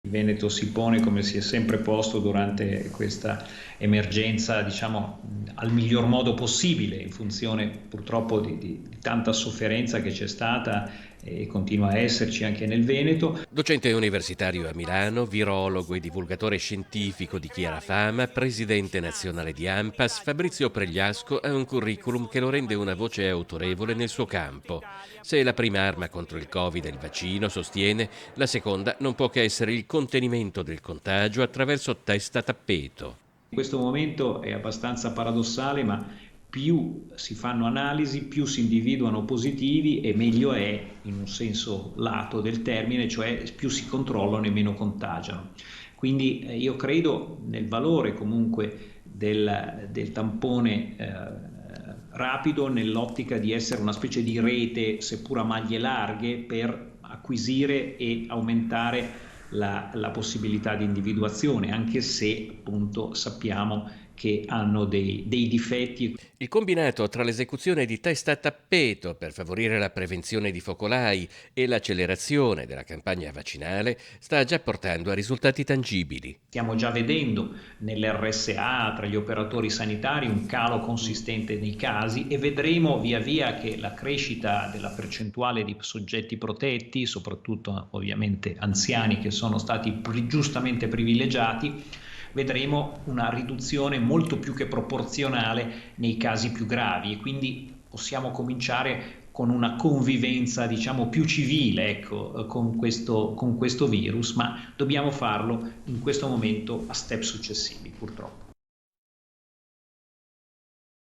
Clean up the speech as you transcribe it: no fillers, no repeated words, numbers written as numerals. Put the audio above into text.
Il Veneto si pone, come si è sempre posto durante questa emergenza, diciamo, al miglior modo possibile, in funzione purtroppo di tanta sofferenza che c'è stata e continua a esserci anche nel Veneto. Docente universitario a Milano, virologo e divulgatore scientifico di chiara fama, presidente nazionale di ANPAS, Fabrizio Pregliasco ha un curriculum che lo rende una voce autorevole nel suo campo. Se la prima arma contro il Covid è il vaccino, sostiene, la seconda non può che essere il contenimento del contagio attraverso test a tappeto. In questo momento è abbastanza paradossale, ma più si fanno analisi, più si individuano positivi e meglio è in un senso lato del termine, cioè più si controllano e meno contagiano. Quindi io credo nel valore comunque del tampone rapido, nell'ottica di essere una specie di rete, seppur a maglie larghe, per acquisire e aumentare la possibilità di individuazione, anche se appunto sappiamo che hanno dei difetti. Il combinato tra l'esecuzione di test a tappeto per favorire la prevenzione di focolai e l'accelerazione della campagna vaccinale sta già portando a risultati tangibili. Stiamo già vedendo nell'RSA tra gli operatori sanitari un calo consistente dei casi e vedremo via via che la crescita della percentuale di soggetti protetti, soprattutto ovviamente anziani che sono stati giustamente privilegiati, vedremo una riduzione molto più che proporzionale nei casi più gravi e quindi possiamo cominciare con una convivenza, diciamo, più civile, ecco, con questo virus, ma dobbiamo farlo in questo momento a step successivi, purtroppo.